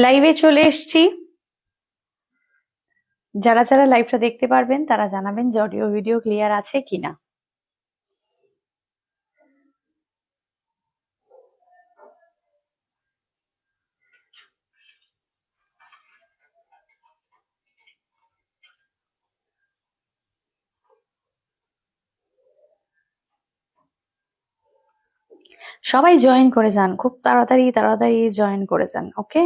লাইভে চলে এসছি। যারা যারা লাইভটা দেখতে পারবেন তারা জানাবেন যে অডিও ভিডিও ক্লিয়ার আছে কিনা। সবাই জয়েন করে যান, খুব তাড়াতাড়ি তাড়াতাড়ি জয়েন করে যান। ওকে,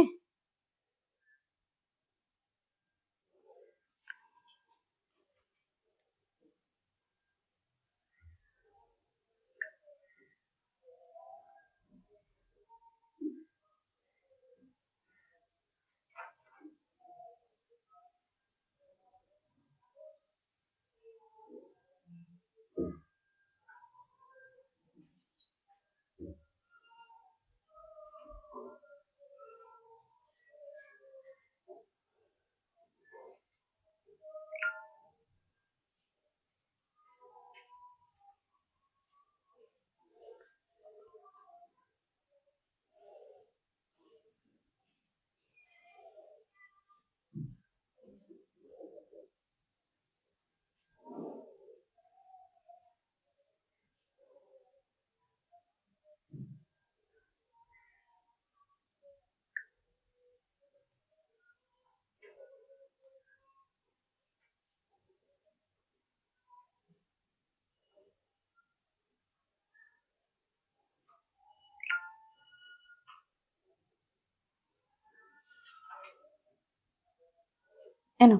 এনো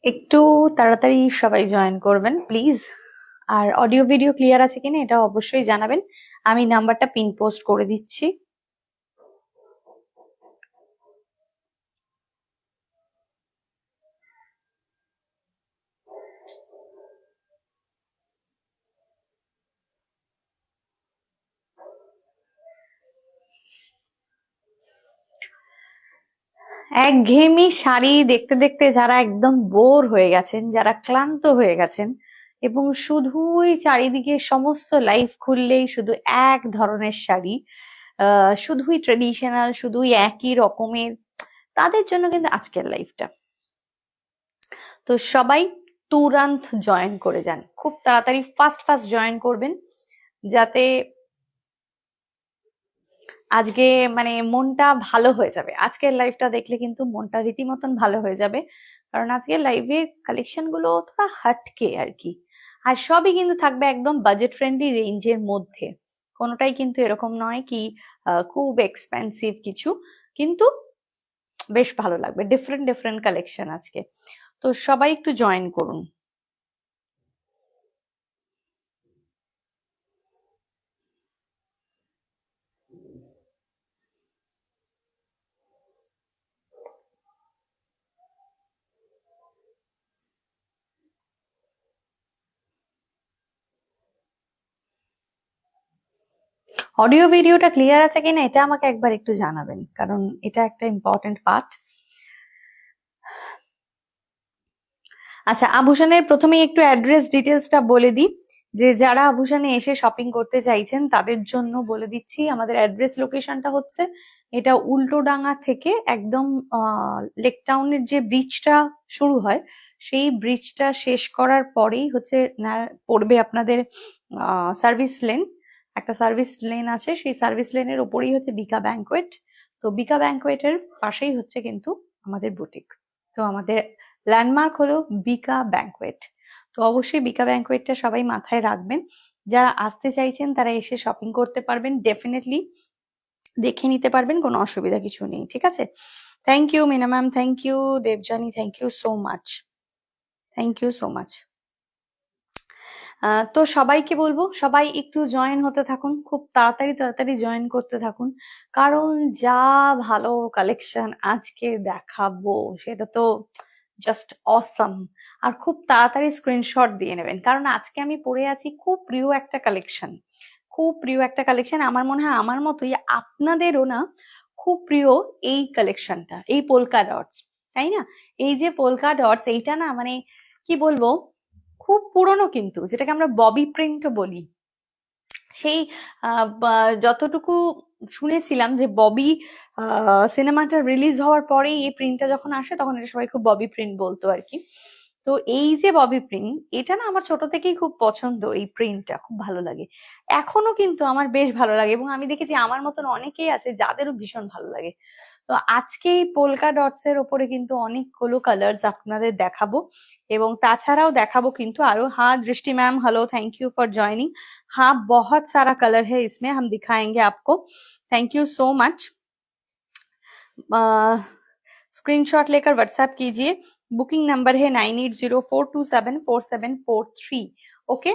একটু তাড়াতাড়ি সবাই জয়েন করবেন প্লিজ। আর অডিও ভিডিও ক্লিয়ার আছে কিনা এটা অবশ্যই জানাবেন। আমি নাম্বারটা পিন পোস্ট করে দিচ্ছি। একঘেয়েমি শাড়ি দেখতে দেখতে যারা একদম বোর হয়ে গেছেন, যারা ক্লান্ত হয়ে গেছেন এবং শুধুই চারিদিকে সমস্ত লাইফ খুললেই শুধু এক ধরনের শাড়ি, শুধুই ট্রেডিশনাল, শুধুই একই রকমের, তাদের জন্য কিন্তু আজকের লাইফটা। তো সবাই তুরান্ত জয়েন করে যান, খুব তাড়াতাড়ি ফাস্ট ফাস্ট জয়েন করবেন, যাতে আজকে মানে মনটা ভালো হয়ে যাবে। আজকের লাইভটা দেখলে কিন্তু মনটা রীতিমতন ভালো হয়ে যাবে, কারণ আজকের লাইভের কালেকশন গুলো থোড়া হাটকে আর কি। আর সবই কিন্তু থাকবে একদম বাজেট ফ্রেন্ডলি রেঞ্জের মধ্যে, কোনোটাই কিন্তু এরকম নয় কি খুব এক্সপেন্সিভ কিছু, কিন্তু বেশ ভালো লাগবে। ডিফারেন্ট ডিফারেন্ট কালেকশন আজকে, তো সবাই একটু জয়েন করুন। অডিও ভিডিওটা ক্লিয়ার আছে কিনা এটা আমাকে একবার একটু জানাবেন, কারণ এটা একটা ইম্পর্টেন্ট পার্ট। আচ্ছা, আভূষণের প্রথমেই একটু অ্যাড্রেস ডিটেলসটা বলে দিই, যে যারা আভূষণে এসে শপিং করতে চাইছেন তাদের জন্য বলে দিচ্ছি। আমাদের অ্যাড্রেস লোকেশনটা হচ্ছে এটা উল্টোডাঙ্গা থেকে একদম লেক টাউনের যে ব্রিজটা শুরু হয়, সেই ব্রিজটা শেষ করার পরেই হচ্ছে পড়বে আপনাদের সার্ভিস লেন। একটা সার্ভিস লেন আছে, সেই সার্ভিস লেনের ওপরেই হচ্ছে বিকা ব্যাংকোয়েট। তো বিকা ব্যাংকোয়েটের পাশেই হচ্ছে কিন্তু আমাদের বুটিক। তো আমাদের ল্যান্ডমার্ক হলো বিকা ব্যাংকোয়েট। তো অবশ্যই বিকা ব্যাংকোয়েটটা সবাই মাথায় রাখবেন। যারা আসতে চাইছেন তারা এসে শপিং করতে পারবেন, ডেফিনেটলি দেখে নিতে পারবেন, কোনো অসুবিধা কিছু নেই। ঠিক আছে, thank you Mina ma'am, thank you Debjani, thank you so much, thank you so much. তো সবাইকে বলবো সবাই একটু জয়েন হতে থাকুন, খুব তাড়াতাড়ি তাড়াতাড়ি জয়েন করতে থাকুন, কারণ যা ভালো কালেকশন আজকে দেখাবো সেটা তো জাস্ট অসাম। আর খুব তাড়াতাড়ি স্ক্রিনশট দিয়ে নেবেন, কারণ আজকে আমি পরে আছি খুব প্রিয় একটা কালেকশন, খুব প্রিয় একটা কালেকশন, আমার মনে হয় আমার মতোই আপনাদেরও না খুব প্রিয় এই কালেকশনটা, এই পোলকা ডটস, তাই না? এই যে পোলকা ডটস, এইটা না মানে কি বলবো, খুব পুরনো কিন্তু, যেটাকে আমরা ববি প্রিন্ট বলি। সেই যতটুকু শুনেছিলাম যে ববি সিনেমাটা রিলিজ হওয়ার পরেই এই প্রিন্টটা যখন আসে তখন এটা সবাই খুব ববি প্রিন্ট বলতো আর কি। তো এই যে ববি প্রিন্ট, এটা না আমার ছোট থেকেই খুব পছন্দ, এই প্রিন্টটা খুব ভালো লাগে, এখনো কিন্তু আমার বেশ ভালো লাগে, এবং আমি দেখেছি আমার মতন অনেকেই আছে যাদেরও ভীষণ ভালো লাগে। তো আজকে এই পোলকা ডটস এর ওপরে কিন্তু অনেকগুলো কালার্স আপনাদের দেখাবো, এবং তাছাড়াও দেখাবো কিন্তু আরো। हाँ दृष्टि ma'am, hello, thank you for joining. हाँ, बहुत सारा कलर है इसमें, हम दिखाएंगे आपको। Thank you so much. Screenshot लेकर व्हाट्सएप कीजिए। बुकिंग नंबर है 9804274743। ओके।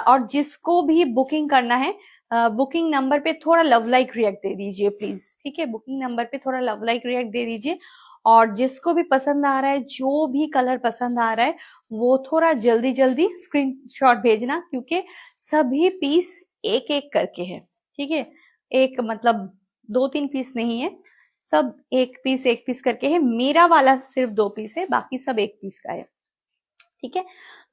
और जिसको भी बुकिंग करना है, बुकिंग नंबर पे थोड़ा लव लाइक रिएक्ट दे दीजिए प्लीज, ठीक है? बुकिंग नंबर पे थोड़ा लव लाइक रिएक्ट दे दीजिए। और जिसको भी पसंद आ रहा है, जो भी कलर पसंद आ रहा है, वो थोड़ा जल्दी जल्दी स्क्रीनशॉट भेजना, क्योंकि सभी पीस एक एक करके है, ठीक है? एक मतलब 2-3 पीस नहीं है, सब एक पीस करके है। मेरा वाला सिर्फ 2 पीस है, बाकी सब 1 पीस का है, ठीक है?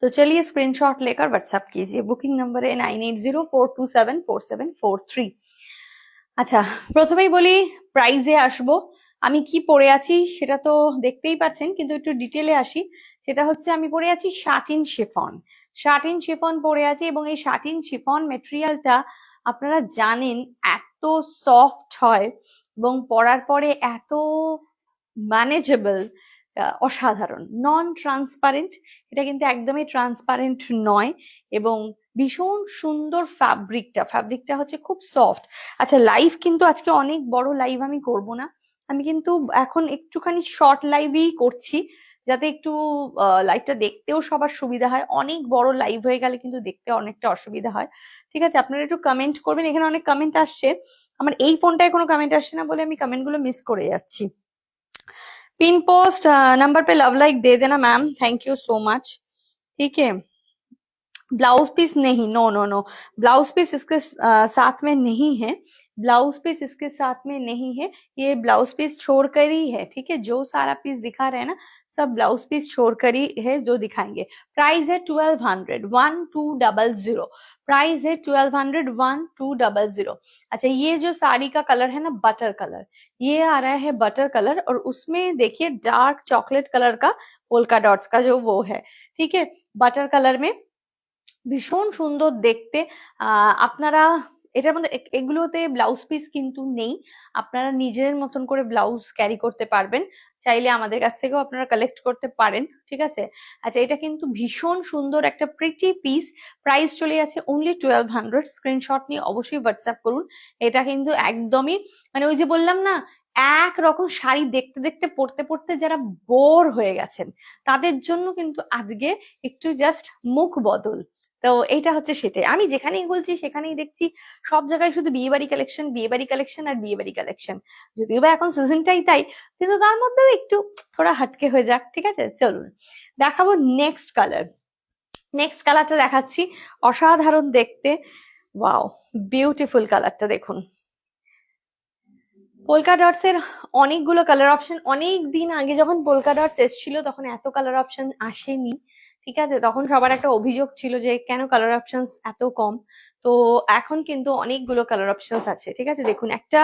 तो चलिए स्क्रीनशॉट लेकर व्हाट्सएप कीजिए। बुकिंग नंबर है 9804274743। আচ্ছা, প্রথমেই বলি প্রাইজে আসবো। আমি কি পরে আছি সেটা তো দেখতেই পাচ্ছেন, কিন্তু একটু ডিটেলে আসি। সেটা হচ্ছে আমি পরে আছি শাটিন শিফন। শাটিন শিফন পরে আছি, এবং এই শাটিন শিফন মেটেরিয়ালটা আপনারা জানেন এত সফট হয় এবং পরার পরে এত ম্যানেজেবল, অসাধারণ। নন ট্রান্সপারেন্ট, এটা কিন্তু একদমই ট্রান্সপারেন্ট নয়, এবং ভীষণ সুন্দর ফ্যাব্রিকটা হচ্ছে খুব সফট। আচ্ছা, লাইভ কিন্তু আজকে অনেক বড় লাইভ আমি করব না, আমি কিন্তু এখন একটুখানি শর্ট লাইভই করছি, যাতে একটু লাইভটা দেখতেও সবার সুবিধা হয়। অনেক বড় লাইভ হয়ে গেলে কিন্তু দেখতে অনেকটা অসুবিধা হয়, ঠিক আছে? আপনারা একটু কমেন্ট করবেন, এখানে অনেক কমেন্ট আসছে, আমার এই ফোনটায় কোনো কমেন্ট আসছে না বলে আমি কমেন্ট গুলো মিস করে যাচ্ছি। पिन पोस्ट नंबर पे लव लाइक दे देना ma'am, thank you so much, ठीक है? ब्लाउज पीस नहीं, no no no, blouse piece इसके साथ में नहीं है, ब्लाउज पीस इसके साथ में नहीं है, ये ब्लाउज पीस छोड़कर ही है, ठीक है? जो सारा पीस दिखा रहे हैं ना, सब ब्लाउज पीस छोड़कर ही है जो दिखाएंगे। प्राइस है 1200 प्राइस है 1200। अच्छा, ये जो साड़ी का कलर है ना, बटर कलर, ये आ रहा है बटर कलर, और उसमें देखिए डार्क चॉकलेट कलर का पोल्का डॉट्स का जो वो है, ठीक है? बटर कलर में ভীষণ সুন্দর দেখতে। আপনারা এটার মধ্যে এগুলোতে ব্লাউজ পিস কিন্তু নেই, আপনারা নিজের মতন করে ব্লাউজ ক্যারি করতে পারবেন, চাইলে আমাদের কাছ থেকেও আপনারা কালেক্ট করতে পারেন, ঠিক আছে? আচ্ছা, এটা কিন্তু ভীষণ সুন্দর একটা প্রিটি পিস। প্রাইস চলে যাচ্ছে অনলি 1200। স্ক্রিনশট নিয়ে অবশ্যই হোয়াটসঅ্যাপ করুন। এটা কিন্তু একদমই মানে ওই যে বললাম না, একরকম শাড়ি দেখতে দেখতে পড়তে পড়তে যারা বোর হয়ে গেছেন, তাদের জন্য কিন্তু আজকে একটু জাস্ট মুখ বদল। তো এইটা হচ্ছে সেটাই, আমি যেখানেই বলছি সেখানেই দেখছি সব জায়গায় শুধু বিয়ে বাড়ি কালেকশন, বিয়ে বাড়ি কালেকশন আর বিয়ে বাড়ি কালেকশন। যদিও বা এখন সিজনটাই তাই, কিন্তু তার মধ্যেও একটু থোড়া হাটকে হয়ে যাক, ঠিক আছে? চলুন দেখাবো নেক্সট কালার। নেক্সট কালারটা দেখাচ্ছি, অসাধারণ দেখতে, ওয়াও, বিউটিফুল কালারটা দেখুন। পোলকা ডটস এর অনেকগুলো কালার অপশন, অনেক দিন আগে যখন পোলকা ডটস এসেছিল তখন এত কালার অপশন আসেনি, ঠিক আছে? তখন সবার একটা অভিযোগ ছিল যে কেন কালার অপশন এত কম। তো এখন কিন্তু অনেকগুলো কালার অপশন আছে, ঠিক আছে? দেখুন, একটা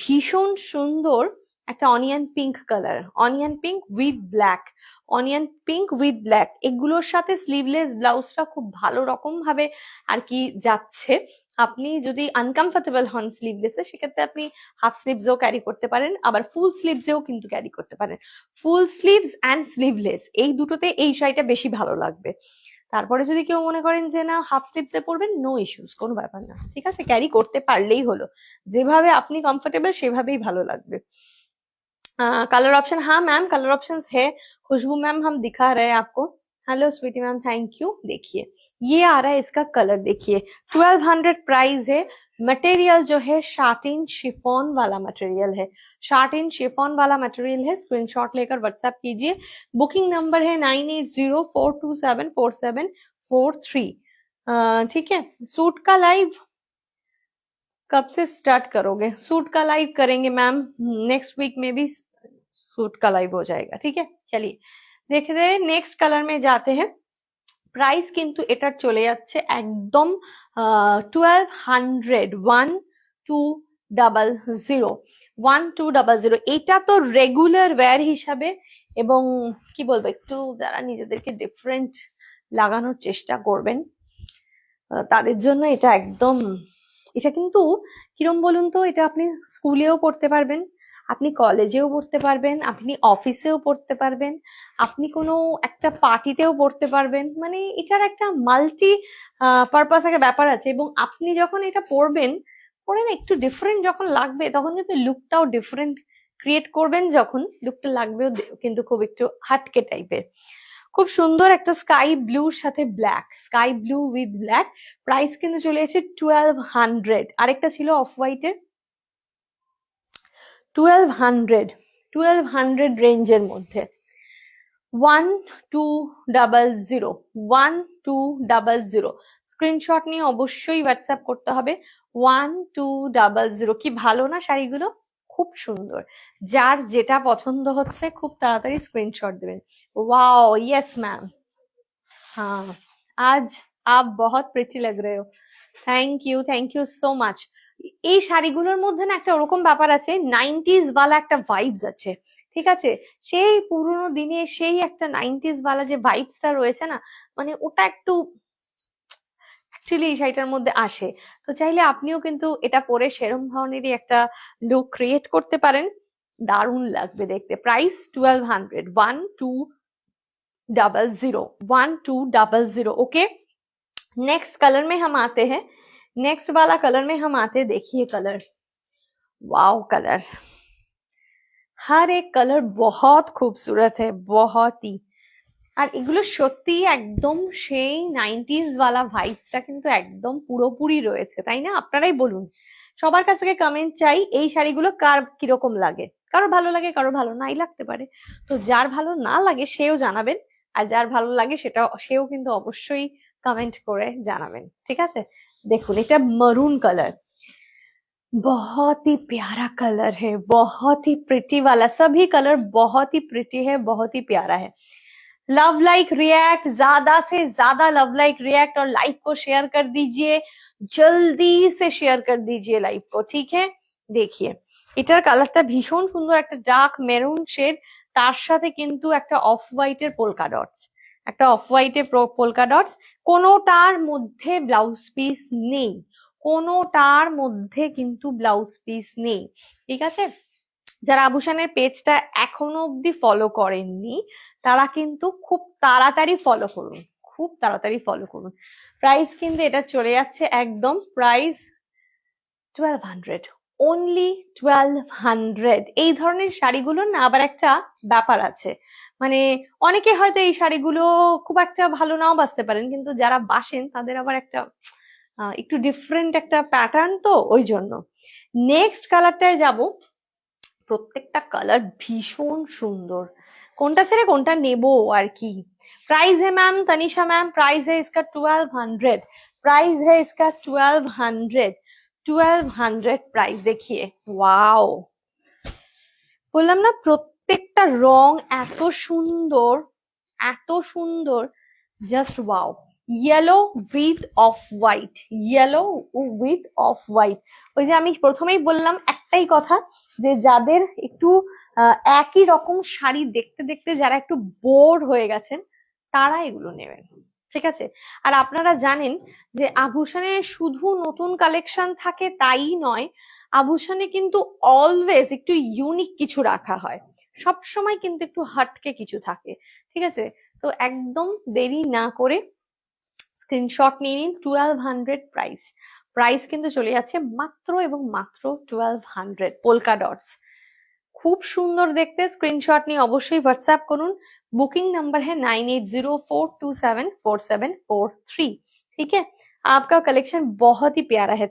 ভীষণ সুন্দর একটা onion pink colour, onion pink with black, onion pink with black, এগুলোর সাথে স্লিভলেস ব্লাউজটা খুব ভালো রকম ভাবে আর কি যাচ্ছে। আপনি যদি আনকমফোর্টেবল হন স্লিভলেসে, সেক্ষেত্রে আপনি হাফ স্লিভসও ক্যারি করতে পারেন, আবার ফুল স্লিভসেও কিন্তু ক্যারি করতে পারেন। ফুল স্লিভস অ্যান্ড স্লিভলেস এই দুটোতে এই শাড়িটা বেশি ভালো লাগবে। তারপরে যদি কেউ মনে করেন যে না হাফ স্লিভসে পরবেন, নো ইস্যুস, কোনো ব্যাপার না, ঠিক আছে? ক্যারি করতে পারলেই হলো, যেভাবে আপনি কমফোর্টেবল সেভাবেই ভালো লাগবে। कलर ऑप्शन, हाँ मैम कलर ऑप्शंस है, खुशबू मैम हम दिखा रहे हैं आपको। Hello Sweety ma'am, thank you. देखिए ये आ रहा है इसका कलर, देखिए 1200 प्राइस है। मटेरियल जो है शाटिन शिफॉन वाला मटेरियल है, शाटिन शिफॉन वाला मटेरियल है। स्क्रीनशॉट लेकर व्हाट्सएप कीजिए। बुकिंग नंबर है 9804274743, ठीक है? सूट का लाइव कब से स्टार्ट करोगे? सूट का लाइव करेंगे मैम, नेक्स्ट वीक में भी सूट का लाइव हो जाएगा, ठीक है। चलिए দেখে দে, নেক্সট কালার মে যাতে हैं। প্রাইস কিন্তু এটার চলে যাচ্ছে একদম 1200, 1200, 1200। এটা তো রেগুলার ওয়্যার হিসাবে এবং কি বলবো, একটু যারা নিজেদেরকে ডিফারেন্ট লাগানোর চেষ্টা করবেন তাদের জন্য এটা একদম, এটা কিন্তু কিরম বলুন তো, এটা আপনি স্কুলেও পড়তে পারবেন, আপনি কলেজেও পড়তে পারবেন, আপনি অফিসেও পড়তে পারবেন, আপনি কোনো একটা পার্টিতেও পড়তে পারবেন, মানে এটার একটা মাল্টি পারপাস একটা ব্যাপার আছে। এবং আপনি যখন এটা পড়বেন, পরে না একটু ডিফারেন্ট যখন লাগবে তখন কিন্তু লুকটাও ডিফারেন্ট ক্রিয়েট করবেন, যখন লুকটা লাগবেও কিন্তু খুব একটু হাটকে টাইপের। খুব সুন্দর একটা স্কাই ব্লুর সাথে black, sky blue with black. Price কিন্তু চলে এসেছে 1200। আরেকটা ছিল অফ হোয়াইটের 1200 রেঞ্জের মধ্যে 1200, 1200। স্ক্রিনশট নিয়ে অবশ্যই হোয়াটসঅ্যাপ করতে হবে। 1200, কি ভালো না শাড়িগুলো, খুব সুন্দর। যার যেটা পছন্দ হচ্ছে খুব তাড়াতাড়ি স্ক্রিনশট দেবেন। वाओ यस मैम, हाँ आज आप बहुत प्रिटी लग रहे हो, থ্যাংক ইউ সো মাচ। এই শাড়িগুলোর মধ্যে না একটা ওরকম ব্যাপার আছে, 90s ওয়ালা একটা ভাইবস আছে, ঠিক আছে। সেই পুরোনো দিনে সেই একটা 90s ওয়ালা যে ভাইবসটা রয়েছে না, মানে ওটা একটু অ্যাকচুয়ালি এই শাড়িটার মধ্যে আসে। তো চাইলে আপনিও কিন্তু এটা পরে সেরম ধরনেরই একটা লুক ক্রিয়েট করতে পারেন, দারুণ লাগবে দেখতে। প্রাইস 1200, 1200, 1200। ओके, नेक्स्ट कलर में हम आते हैं, नेक्स्ट वाला कलर में हम आते हैं। देखिए कलर, वाओ कलर, हर एक कलर बहुत खूबसूरत है, बहुत ही। আর এগুলো সত্যি একদম সেই 90s ওয়ালা ভাইবসটা কিন্তু একদম পুরোপুরি রয়েছে, তাই না? আপনারাই বলুন, সবার কাছ থেকে কমেন্ট চাই, এই শাড়িগুলো কার কিরকম লাগে। কারো ভালো লাগে, কারো ভালো নাই লাগতে পারে, তো যার ভালো না লাগে সেও জানাবেন, আর যার ভালো লাগে সেও কিন্তু অবশ্যই কমেন্ট করে জানাবেন, ঠিক আছে। দেখুন এটা মরুন কালার, बहुत ही प्यारा कलर है, बहुत ही प्रिटी वाला, सभी कलर बहुत ही प्रिटी है, बहुत ही प्यारा है। लव लाइक रिएक्ट, ज्यादा से ज्यादा लव लाइक रिएक्ट और लाइक को शेयर कर दीजिए, जल्दी से शेयर कर दीजिए लाइव को, ठीक है। देखिए এটার কালারটা ভীষণ সুন্দর, একটা ডার্ক মেরুন শেড, তার সাথে কিন্তু একটা অফ হোয়াইটের পোলকা ডটস, একটা অফ হোয়াইটের পোলকা ডটস। কোনোটার মধ্যে ব্লাউজ পিস নেই, কোনোটার মধ্যে কিন্তু ব্লাউজ পিস নেই, ঠিক আছে। যারা আভূষণের পেজটা এখনো অব্দি ফলো করেননি তারা কিন্তু খুব তাড়াতাড়ি ফলো করুন, খুব তাড়াতাড়ি ফলো করুন। প্রাইস কিন্তু এটা চলে যাচ্ছে একদম, প্রাইস 1200, অনলি 1200। এই ধরনের শাড়িগুলোর না আবার একটা ব্যাপার আছে, মানে অনেকে হয়তো এই শাড়িগুলো খুব একটা ভালো নাও বাসতে পারেন, কিন্তু যারা বাসেন তাদের আবার একটা একটু ডিফারেন্ট একটা প্যাটার্ন, তো ওই জন্য। নেক্সট কালারটায় যাব, প্রত্যেকটা কালার ভীষণ সুন্দর, কোনটা ছেড়ে কোনটা নেবো আর কি। प्राइस है मैम, तनिषा मैम, प्राइस है इसका 1200, प्राइस है इसका 1200, 1200 प्राइस। देखिए वाओ, বললাম না প্রত্যেকটা রং এত সুন্দর, এত সুন্দর, just wow. Yellow with off white, yellow with off white. ওই যে আমি প্রথমেই বললাম একটাই কথা, যে যাদের একটু একই রকম শাড়ি দেখতে দেখতে যারা একটু বোর হয়ে গেছেন তারা এগুলো নেবেন, ঠিক আছে। আর আপনারা জানেন যে আভূষণে শুধু নতুন কালেকশন থাকে তাই নয়, আভূষণে কিন্তু অলওয়েজ একটু ইউনিক কিছু রাখা হয়, সব সময় কিন্তু একটু হাটকে কিছু থাকে, ঠিক আছে। তো একদম দেরি না করে স্ক্রিনশট নিয়ে নিন। 1200 প্রাইস, প্রাইস কিন্তু চলে যাচ্ছে মাত্র এবং মাত্র 1200। পোলকা ডটস খুব সুন্দর দেখতে, স্ক্রিনশট নিয়ে অবশ্যই হোয়াটসঅ্যাপ করুন। बुकिंग नंबर है 9804274743, ठीक है। आपका कलेक्शन बहुत ही प्यारा है,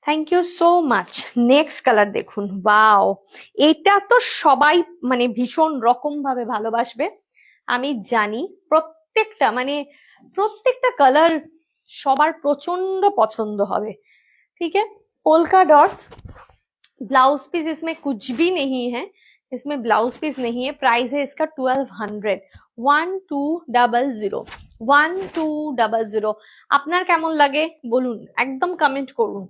thank you so much. Next colour দেখুন, ওয়াও, এটা তো সবাই মানে ভীষণ রকম ভাবে ভালোবাসবে, আমি জানি। প্রত্যেকটা কালার সবার প্রচন্ড পছন্দ হবে। ठीक है, पोल्का डॉट्स, ब्लाउज पीस इसमें कुछ भी नहीं है, इसमें ब्लाउज पीस नहीं है। प्राइस है इसका 1200, 1200, 1200। আপনার কেমন লাগে বলুন, একদম কমেন্ট করুন।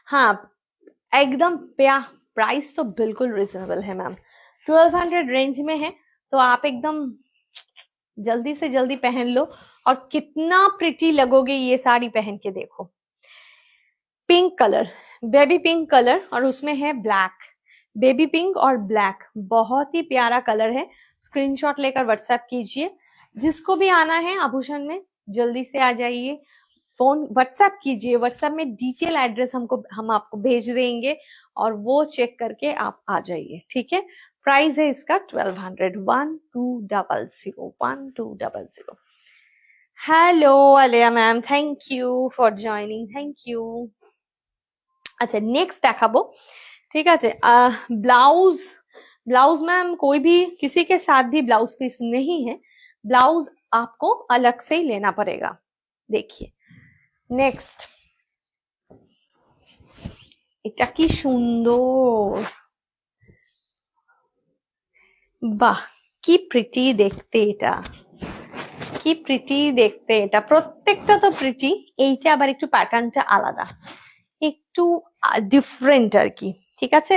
हाँ एकदम प्राइस तो बिल्कुल रिजनेबल है मैम, 1200 रेंज में है, तो आप एकदम जल्दी से जल्दी पहन लो। और कितना प्रिटी लगोगे ये साड़ी पहन के देखो। Pink colour, baby pink colour, और उसमें है ब्लैक, बेबी पिंक और ब्लैक, बहुत ही प्यारा कलर है। स्क्रीनशॉट लेकर व्हाट्सएप कीजिए। जिसको भी आना है आभूषण में जल्दी से आ जाइए, फोन व्हाट्सएप कीजिए, व्हाट्सएप में डिटेल एड्रेस हम आपको भेज देंगे और वो चेक करके आप आ जाइए। ठीक है, प्राइस है इसका 1200, 1200, 1200। Hello Alia ma'am, thank you for joining, thank you. अच्छा नेक्स्ट देखाबो, ठीक है। ब्लाउज, ब्लाउज मैम कोई भी किसी के साथ भी ब्लाउज पीस नहीं है, ब्लाउज आपको अलग से ही लेना पड़ेगा। देखिए नेक्स्ट, এটা কি সুন্দর, বাহ কি প্রিটি দেখতে, এটা কি প্রিটি দেখতে, এটা প্রত্যেকটা তো প্রিটি, এইটা আবার একটু প্যাটার্নটা আলাদা, একটু ডিফারেন্ট আর কি। ঠিক আছে,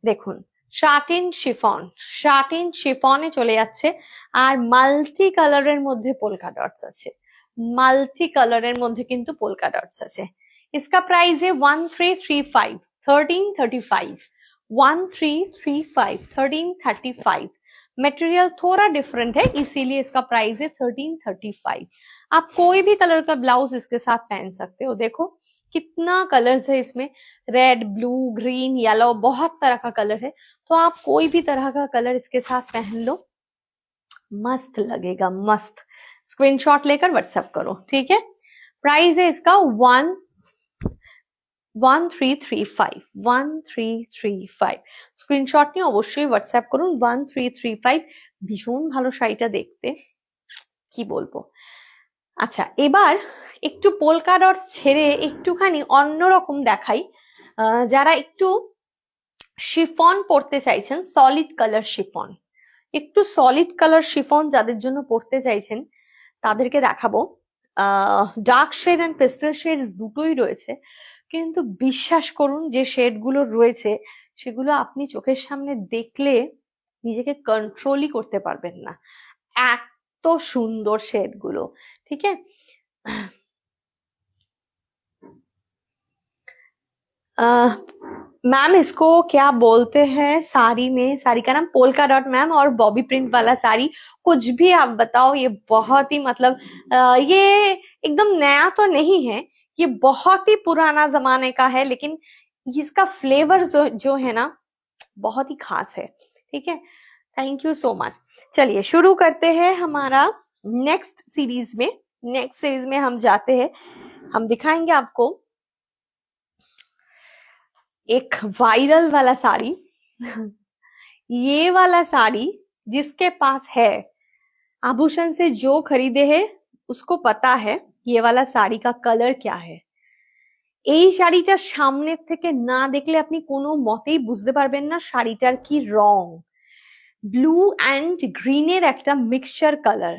দেখুন শার্টিন শিফন, শার্টিন শিফনে চলে যাচ্ছে, আর মাল্টি কালারের মধ্যে পোলকা ডটস আছে, মাল্টি কালারের মধ্যে কিন্তু পোলকা ডটস আছে। इसका प्राइस है 1335, 1335, 1335, 1335। मटेरियल थोड़ा डिफरेंट है इसीलिए इसका प्राइस है 1335। आप कोई भी कलर का ब्लाउज इसके साथ पहन सकते हो। देखो कितना कलर्स है इसमें, रेड, ब्लू, ग्रीन, येलो, बहुत तरह का कलर है, तो आप कोई भी तरह का कलर इसके साथ पहन लो, मस्त लगेगा, मस्त। स्क्रीनशॉट लेकर व्हाट्सएप करो, ठीक है। प्राइस है इसका 1335, 1335। স্ক্রিনশট নিয়ে অবশ্যই হোয়াটসঅ্যাপ করুন, 1335। ভীষণ ভালো শাড়িটা দেখতে, কি বলবো। আচ্ছা এবার একটু পোলকা ডটস ছেড়ে একটুখানি অন্যরকম দেখাই। যারা একটু শিফন পরতে চাইছেন, সলিড কালার শিফন, একটু সলিড কালার শিফন যাদের জন্য পরতে চাইছেন তাদেরকে দেখাবো। Dark shade and pastel shades দুটোই রয়েছে, কিন্তু বিশ্বাস করুন যে শেড গুলো রয়েছে সেগুলো আপনি চোখের সামনে দেখলে নিজেকে কন্ট্রোলই করতে পারবেন না, এত সুন্দর শেড গুলো। ठीक है, मैम इसको क्या बोलते हैं साड़ी में, साड़ी का नाम पोल्का डॉट मैम, और बॉबी प्रिंट वाला साड़ी, कुछ भी आप बताओ। ये बहुत ही मतलब ये एकदम नया तो नहीं है, ये बहुत ही पुराना जमाने का है, लेकिन इसका फ्लेवर जो है ना बहुत ही खास है। ठीक है, थैंक यू सो मच। चलिए शुरू करते हैं हमारा नेक्स्ट सीरीज में। नेक्स्ट सीरीज में हम जाते हैं, हम दिखाएंगे आपको एक वायरल वाला साड़ी। ये वाला साड़ी जिसके पास है, आभूषण से जो खरीदे है उसको पता है ये वाला साड़ी का कलर क्या है। এই শাড়িটা সামনে থেকে না দেখলে আপনি কোনো মতেই বুঝতে পারবেন না শাড়িটার কি রং। ব্লু অ্যান্ড গ্রিনের একটা মিক্সচার কালার।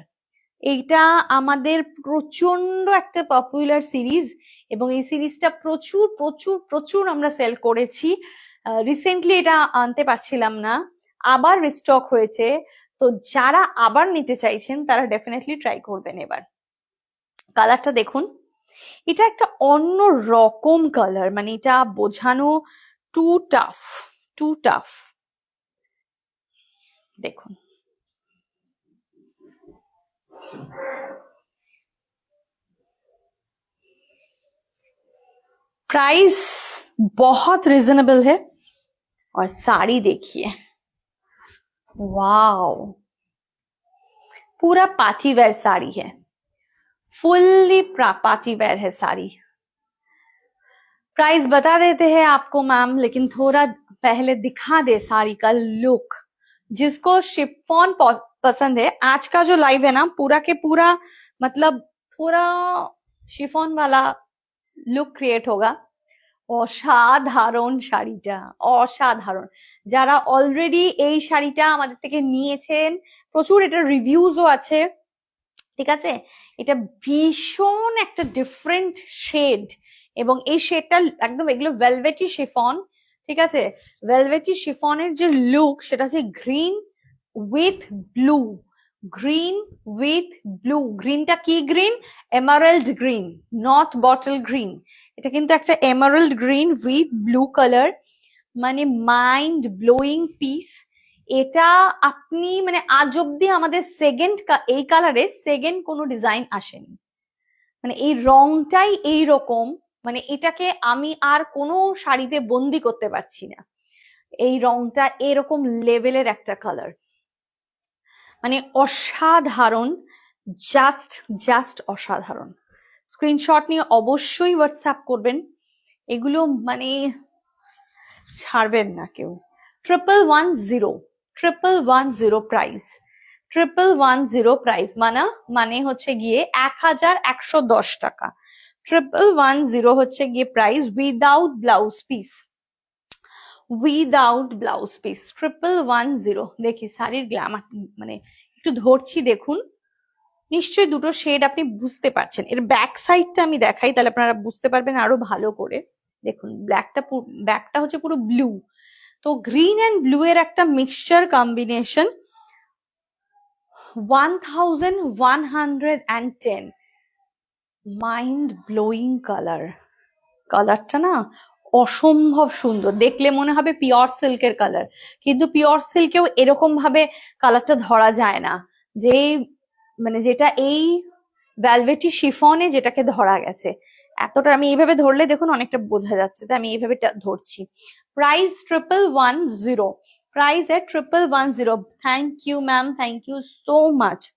এইটা আমাদের প্রচন্ড একটা পপুলার সিরিজ, এবং এই সিরিজটা প্রচুর প্রচুর প্রচুর আমরা সেল করেছি। রিসেন্টলি এটা আনতে পারছিলাম না, আবার রিস্টক হয়েছে, তো যারা আবার নিতে চাইছেন তারা ডেফিনেটলি ট্রাই করবেন। এবার কালারটা দেখুন, এটা একটা অন্য রকম কালার, মানে এটা বোঝানো টু টাফ, টু টাফ। দেখুন प्राइस बहुत रिजनेबल है, और साड़ी देखिए, वाओ, पूरा पार्टी वेयर साड़ी है, फुल्ली पार्टी वेयर है साड़ी। प्राइस बता देते हैं आपको मैम, लेकिन थोड़ा पहले दिखा दे साड़ी का लुक। जिसको शिफॉन पसंद है, आज का जो लाइव है ना पूरा के पूरा मतलब थोड़ा शिफॉन वाला लुक क्रिएट होगा। অসাধারণ শাড়িটা, অসাধারণ। যারা অলরেডি এই শাড়িটা আমাদের থেকে নিয়েছেন, প্রচুর এটা রিভিউজও আছে, ঠিক আছে। এটা ভীষণ একটা ডিফারেন্ট শেড, এবং এই শেডটা একদম, এগুলো ভেলভেটি শিফন, ঠিক আছে। ভেলভেটি শিফনের যে লুক সেটা হচ্ছে green with blue, green with blue. গ্রিনটা কি green? Emerald green, not bottle green. এটা কিন্তু একটা emerald green with blue colour, মানে মাইন্ড ব্লোয়িং পিস। এটা আপনি মানে আজ অব্দি আমাদের সেকেন্ড এই কালারে সেকেন্ড কোনো ডিজাইন আসেনি, মানে এই রংটাই এই রকম, মানে এটাকে আমি আর কোনো শাড়িতে বন্দি করতে পারছি না। এই রংটা এরকম লেভেলের একটা কালার, মানে অসাধারণ, জাস্ট জাস্ট অসাধারণ। স্ক্রিনশট নিয়ে অবশ্যই হোয়াটসঅ্যাপ করবেন, এগুলো মানে ছাড়বেন না কেউ। 1110, 1110 প্রাইস, 1110 প্রাইস, মানে হচ্ছে গিয়ে 1110 টাকা। 1110 হচ্ছে গিয়ে price without blouse piece, without blouse piece 1110। দেখি শাড়ির গ্ল্যামার, মানে একটু ধরছি দেখুন, নিশ্চয়ই দুটো শেড আপনি বুঝতে পারছেন। এর ব্যাক সাইডটা আমি দেখাই, তাহলে আপনারা বুঝতে পারবেন আরো ভালো করে। দেখুন ব্যাকটা হচ্ছে পুরো ব্লু, তো গ্রিন অ্যান্ড ব্লু এর একটা mixture combination. 1110, mind blowing colour. কালারটা না অসম্ভব সুন্দর, দেখলে মনে হবে পিওর সিল্কের কালার, কিন্তু পিওর সিল্কেও এরকম ভাবে কালারটা ধরা যায় না, যে মানে যেটা এই ভেলভেটি শিফনে যেটাকে ধরা গেছে। এতটা আমি এইভাবে ধরলে দেখুন অনেকটা বোঝা যাচ্ছে, তাই আমি এইভাবে ধরছি। प्राइस 1110, प्राइस है 1110। Thank you ma'am, thank you so much.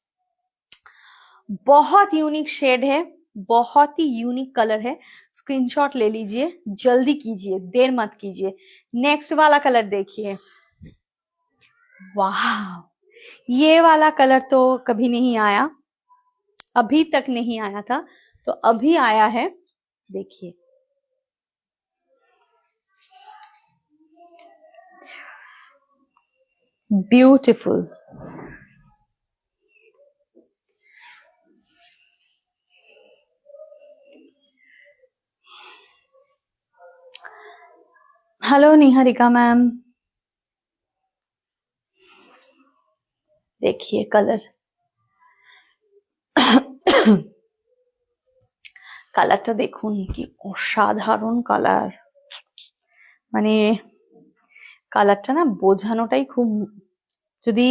बहुत यूनिक शेड है, बहुत ही यूनिक कलर है। स्क्रीनशॉट ले लीजिए, जल्दी कीजिए, देर मत कीजिए। नेक्स्ट वाला कलर देखिए, वाह, ये वाला कलर तो कभी नहीं आया, अभी तक नहीं आया था, तो अभी आया है। देखिए ब्यूटीफुल। हेलो निहारिका मैम, देखिए कलर, কালারটা দেখুন কি অসাধারণ কালার, মানে কালারটা না বোঝানোটাই খুব, যদি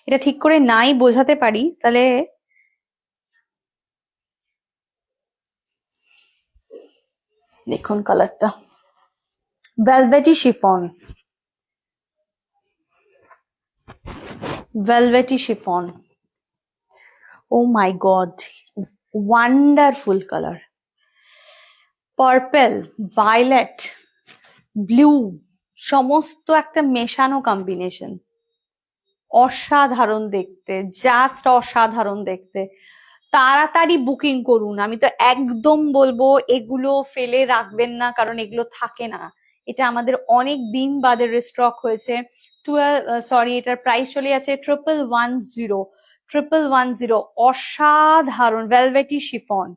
এটা ঠিক করে নাই বোঝাতে পারি তাহলে। দেখুন কালারটা, velvety chiffon, velvety chiffon, oh my god, wonderful colour. Purple, violet, blue, সমস্ত একটা মেশানো কম্বিনেশন, অসাধারণ দেখতে, জাস্ট অসাধারণ দেখতে। তাড়াতাড়ি বুকিং করুন, আমি তো একদম বলবো এগুলো ফেলে রাখবেন না, কারণ এগুলো থাকে না। এটা আমাদের অনেক দিন বাদে রিস্টক হয়েছে। এটার প্রাইস চলে আছে 1110, 1110। অসাধারণ ভেলভেটি শিফন,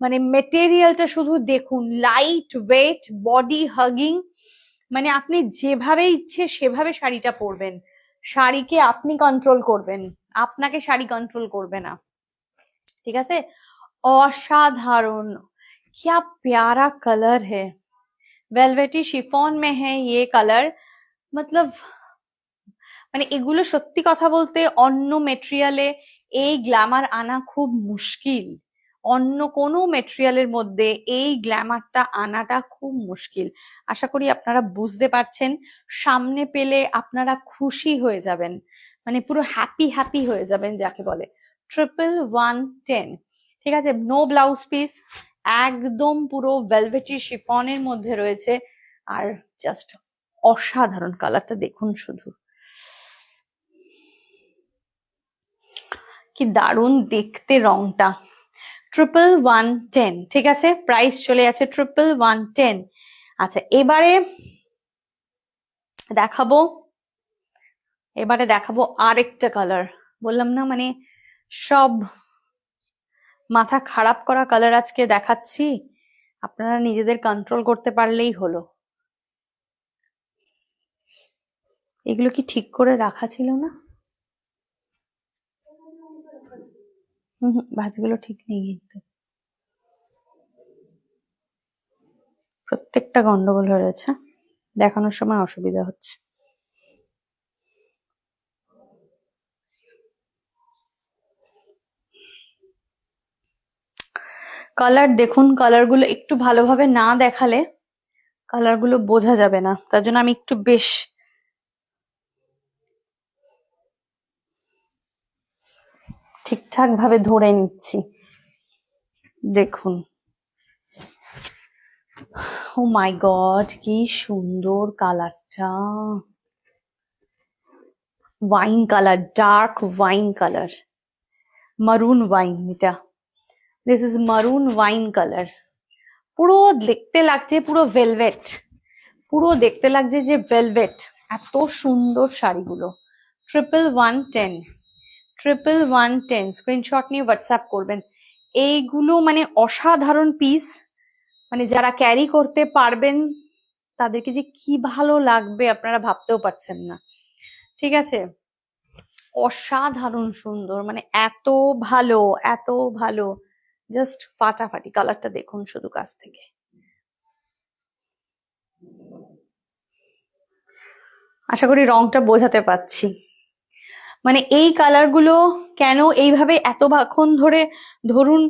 মানে মেটেরিয়ালটা শুধু দেখুন, লাইট ওয়েট, বডি হাগিং, মানে আপনি যেভাবে ইচ্ছে সেভাবে শাড়িটা পরবেন, শাড়িকে আপনি কন্ট্রোল করবেন, আপনাকে শাড়ি কন্ট্রোল করবে না, ঠিক আছে। অসাধারণ, क्या प्यारा कलर है, वेलवेटी शिफॉन में है ये कलर। मतलब মানে এগুলো সত্যি কথা বলতে অন্য মেটেরিয়ালে এই গ্ল্যামার আনা খুব মুশকিল, অন্য কোনো মেটেরিয়ালের মধ্যে এই গ্ল্যামারটা আনাটা খুব মুশকিল। আশা করি আপনারা বুঝতে পারছেন, সামনে পেলে আপনারা খুশি হয়ে যাবেন, মানে পুরো হ্যাপি হ্যাপি হয়ে যাবেন যাকে বলে। 1110, ঠিক আছে, নো ব্লাউজ পিস, একদম পুরো ভেলভেটি শিফনের মধ্যে রয়েছে, আর জাস্ট অসাধারণ কালারটা দেখুন শুধু, কি দারুণ দেখতে রংটা। 1110, ঠিক আছে, প্রাইস চলে যাচ্ছে 1110। আচ্ছা এবারে দেখাবো আরেকটা কালার। বললাম না মানে সব মাথা খারাপ করা কালার আজকে দেখাচ্ছি, আপনারা নিজেদের কন্ট্রোল করতে পারলেই হলো। এগুলো কি ঠিক করে রাখা ছিল না? ভাঁজগুলো ঠিক নেই কিন্তু, প্রত্যেকটা গন্ডগোল হয়ে গেছে, দেখানোর সময় অসুবিধা হচ্ছে। কালার দেখুন, কালারগুলো একটু ভালোভাবে না দেখালে কালারগুলো বোঝা যাবে না, তার জন্য আমি একটু বেশ ঠিকঠাক ভাবে ধরে নিচ্ছি। দেখুন, ও মাই গড কি সুন্দর কালারটা, wine colour, dark wine colour, মারুন ওয়াইন, এটা দিস ইজ মারুন ওয়াইন কালার। পুরো দেখতে লাগছে পুরো ভেলভেট, পুরো দেখতে লাগছে যে ভেলভেট। এত সুন্দর শাড়িগুলো, 1110 স্ক্রিনশট নিয়ে হোয়াটসঅ্যাপ করবেন। এইগুলো মানে অসাধারণ পিস, মানে যারা ক্যারি করতে পারবেন তাদেরকে যে কি ভালো লাগবে আপনারা ভাবতেও পারছেন না, ঠিক আছে, অসাধারণ সুন্দর, মানে এত ভালো, এত ভালো, জাস্ট ফাটাফাটি। কালারটা দেখুন শুধু কাছ থেকে, আশা করি রংটা বোঝাতে পারছি। মানে এই কালারগুলো কেন এইভাবে এতক্ষণ ধরে ধরুন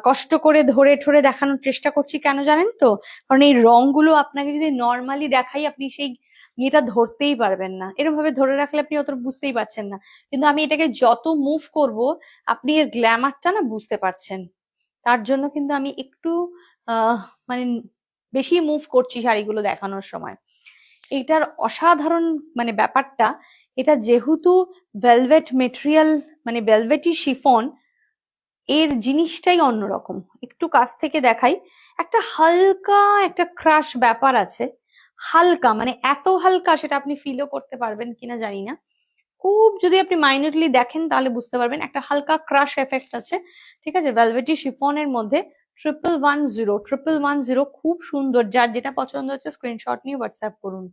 কষ্ট করে ধরে ঠরে দেখানোর চেষ্টা করছি কেন জানেন তো? কারণ এই রংগুলো আপনাকে যদি নর্মালি দেখাই আপনি সেই ইয়েটা ধরতেই পারবেন না, এরকম ভাবে ধরে রাখলে আপনি অত বুঝতেই পারছেন না, কিন্তু আমি এটাকে যত মুভ করব আপনি এর গ্ল্যামারটা না বুঝতে পারছেন। তার জন্য কিন্তু আমি একটু মানে বেশি মুভ করছি শাড়িগুলো দেখানোর সময়। এইটার অসাধারণ মানে ব্যাপারটা, এটা যেহেতু ভেলভেট মেটেরিয়াল, মানে ভেলভেটি শিফন, এর জিনিসটাই অন্যরকম। একটু কাছ থেকে দেখাই, একটা হালকা একটা ক্রাশ ব্যাপার আছে, হালকা মানে এত হালকা সেটা আপনি ফিলও করতে পারবেন কিনা জানি না, খুব যদি আপনি মাইনরলি দেখেন তাহলে বুঝতে পারবেন একটা হালকা ক্রাশ এফেক্ট আছে, ঠিক আছে, ভেলভেটি শিফনের মধ্যে। 1110 খুব সুন্দর, যার যেটা পছন্দ হচ্ছে স্ক্রিনশট নিয়ে হোয়াটসঅ্যাপ করুন।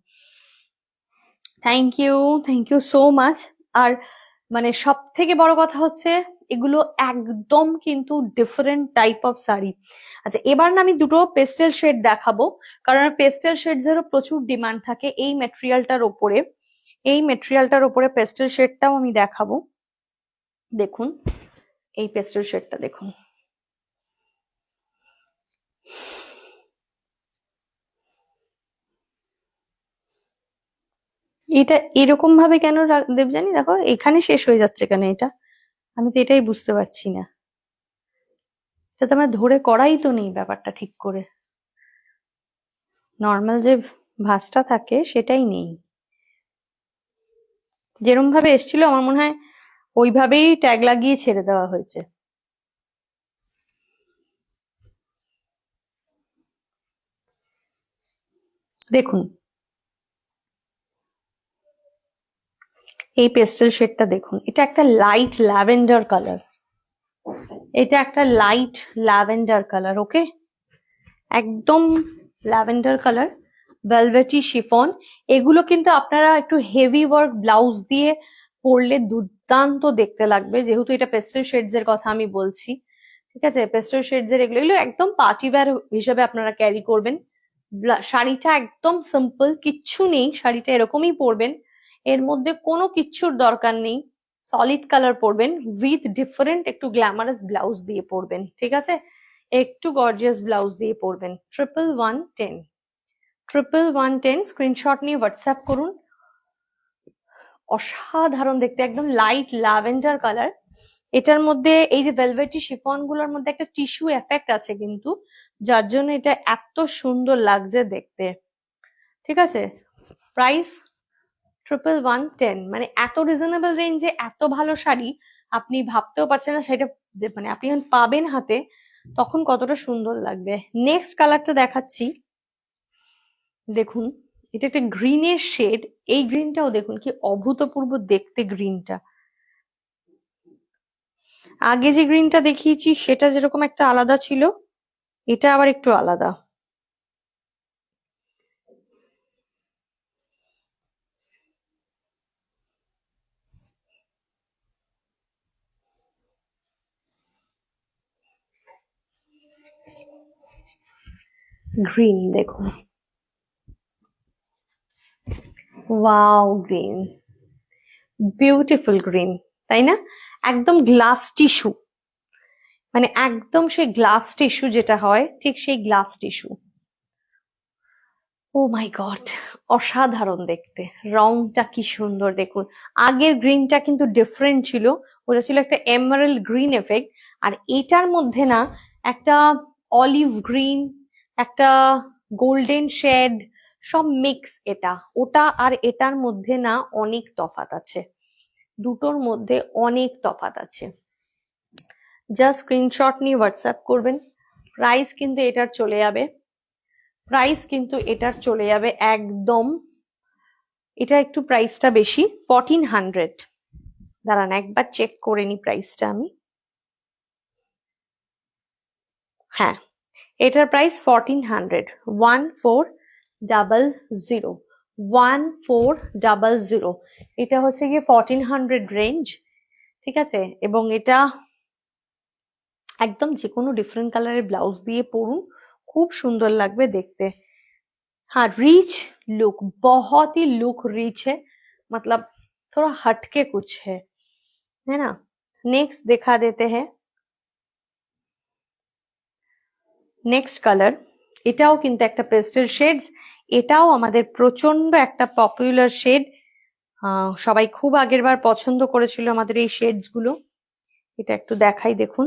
Thank you so much. আর মানে সব থেকে বড় কথা হচ্ছে এগুলো একদম কিন্তু ডিফারেন্ট টাইপ অফ শাড়ি। আচ্ছা এবার না আমি দুটো পেস্টেল শেড দেখাবো, কারণ পেস্টেল শেডস এরও প্রচুর ডিমান্ড থাকে এই ম্যাটেরিয়ালটার ওপরে। এই ম্যাটেরিয়ালটার ওপরে পেস্টেল শেডটাও আমি দেখাবো। দেখুন এই পেস্টেল শেডটা দেখুন, এটা এরকম ভাবে কেন দেবজানি, দেখো এখানে শেষ হয়ে যাচ্ছে কেন এটা, আমি তো এটাই বুঝতে পারছি না। এটা তো আমার ধরে করাই তো নেই ব্যাপারটা ঠিক করে, নর্মাল যে ভাঁজটা থাকে সেটাই নেই, যেরম ভাবে এসেছিল আমার মনে হয় ওইভাবেই ট্যাগ লাগিয়ে ছেড়ে দেওয়া হয়েছে। দেখুন এই পেস্টেল শেডটা দেখুন, এটা একটা লাইট ল্যাভেন্ডার কালার, এটা একটা লাইট ল্যাভেন্ডার কালার, ওকে, একদম ল্যাভেন্ডার কালার, ভেলভেটি শিফন। এগুলো কিন্তু আপনারা একটু হেভি ওয়ার্ক ব্লাউজ দিয়ে পরলে দুর্দান্ত দেখতে লাগবে, যেহেতু এটা পেস্টেল শেডস এর কথা আমি বলছি, ঠিক আছে, পেস্টেল শেডস এর এগুলো একদম পার্টি ওয়্যার হিসেবে আপনারা ক্যারি করবেন। শাড়িটা একদম সিম্পল, কিচ্ছু নেই, শাড়িটা এরকমই পরবেন, এর মধ্যে কোনো কিচ্ছুর দরকার নেই, সলিড কালার পরবেন উইথ ডিফারেন্ট একটু গ্ল্যামারাস ব্লাউজ দিয়ে পরবেন, ঠিক আছে, একটু গর্জিয়াস ব্লাউজ দিয়ে পরবেন। 1110 স্ক্রিনশট নিয়ে হোয়াটসঅ্যাপ করুন। অসাধারণ দেখতে, একদম লাইট ল্যাভেন্ডার কালার, এটার মধ্যে এই যে ভেলভেটি শিফন গুলোর মধ্যে একটা টিস্যু এফেক্ট আছে কিন্তু, যার জন্য এটা এত সুন্দর লাগছে দেখতে, ঠিক আছে। প্রাইস 1110, মানে এত রিজনেবল রেঞ্জে এত ভালো শাড়ি আপনি ভাবতেও পারছেন না, সেটা মানে আপনি যখন পাবেন হাতে তখন কতটা সুন্দর লাগবে। নেক্সট কালারটা দেখাচ্ছি, দেখুন এটা একটা গ্রিনের শেড। এই গ্রিনটাও দেখুন কি অভূতপূর্ব দেখতে গ্রিনটা। আগে যে গ্রিনটা দেখিয়েছি সেটা যেরকম একটা আলাদা ছিল, এটা আবার একটু আলাদা। গ্রিন দেখুন, ওয়াও গ্রিন, বিউটিফুল গ্রিন, তাই না? একদম গ্লাস টিস্যু, মানে একদম সেই গ্লাস টিস্যু যেটা হয় ঠিক সেই glass tissue. O my god, অসাধারণ দেখতে, রংটা কি সুন্দর দেখুন। আগের গ্রিনটা কিন্তু ডিফারেন্ট ছিল, ওটা ছিল একটা এমারেল্ড গ্রিন এফেক্ট, আর এটার মধ্যে না একটা অলিভ গ্রিন, একটা গোল্ডেন শেড, সব মিক্স। এটা ওটা আর এটার মধ্যে না অনেক তফাৎ আছে, দুটোর মধ্যে অনেক তফাৎ আছে। জাস্ট স্ক্রিনশট নিয়ে হোয়াটসঅ্যাপ করবেন। প্রাইস কিন্তু এটার চলে যাবে, প্রাইস কিন্তু এটার চলে যাবে একদম, এটা একটু প্রাইসটা বেশি, 1400। দাঁড়ান একবার চেক করে নি প্রাইসটা আমি। হ্যাঁ, এটার প্রাইস 1400, 1400, 1400। এটা হচ্ছে গিয়ে 1400 রেঞ্জ, ঠিক আছে? এবং এটা একদম যে কোনো ডিফারেন্ট কালারের ব্লাউজ দিয়ে পরুন, খুব সুন্দর লাগবে দেখতে। हाँ रिच लुक, बहुत ही लुक रिच है, मतलब थोड़ा हटके कुछ है ना। नेक्स्ट दिखा देते हैं, নেক্সট কালার। এটাও কিন্তু একটা পেস্টেল শেডস, এটাও আমাদের প্রচন্ড একটা পপুলার শেড, সবাই খুব আগের বার পছন্দ করেছিল আমাদের এই শেডস গুলো। এটা একটু দেখাই, দেখুন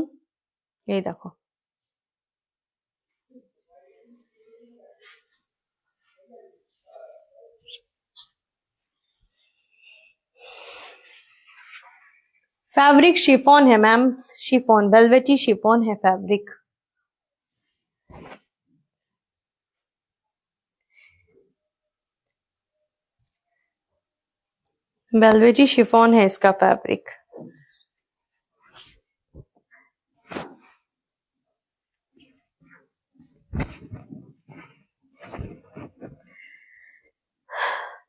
এই দেখো, फैब्रिक शिफॉन है मैम, शिफॉन वेलवेटी शिफॉन है फैब्रिक। वेलवेटी शिफॉन है इसका fabric.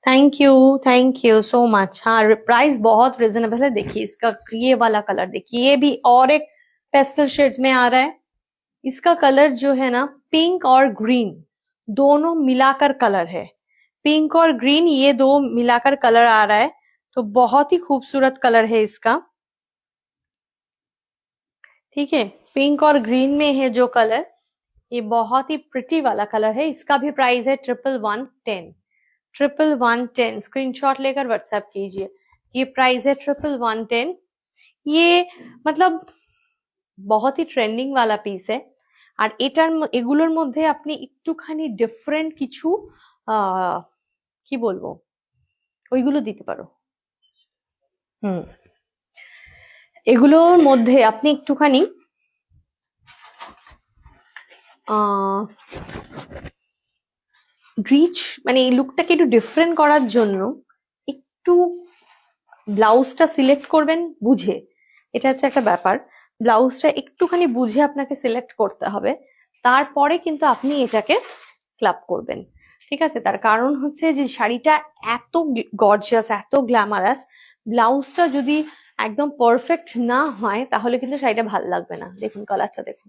Thank you so much. हाँ प्राइस बहुत रिजनेबल है। देखिए इसका ये वाला कलर देखिए, ये भी और एक पेस्टल शेड्स में आ रहा है। इसका कलर जो है ना पिंक और ग्रीन दोनों मिलाकर कलर है, पिंक और ग्रीन ये दो मिलाकर कलर आ रहा है, तो बहुत ही खूबसूरत कलर है इसका, ठीक है? पिंक और ग्रीन में है जो कलर, ये बहुत ही प्रिटी वाला कलर है। इसका भी प्राइस है 1110, 1110। स्क्रीनशॉट लेकर व्हाट्सएप कीजिए। ये प्राइस है 1110। ये मतलब बहुत ही ट्रेंडिंग वाला পিস है, আর এটার এগুলোর মধ্যে আপনি একটুখানি ডিফারেন্ট কিছু কি বলবো ওইগুলো দিতে পারো। এগুলোর মধ্যে আপনি একটুখানি রিচ, মানে এই লুকটাকে একটু ডিফারেন্ট করার জন্য একটু ব্লাউজটা সিলেক্ট করবেন বুঝে, এটা হচ্ছে একটা ব্যাপার। ব্লাউজটা একটুখানি বুঝে আপনাকে সিলেক্ট করতে হবে, তারপরে কিন্তু আপনি এটাকে ক্লাব করবেন, ঠিক আছে? তার কারণ হচ্ছে যে শাড়িটা এত গর্জিয়াস, এত গ্ল্যামারাস, ব্লাউজটা যদি একদম পারফেক্ট না হয় তাহলে কিন্তু শাড়িটা ভাল লাগবে না। দেখুন কালারটা দেখুন,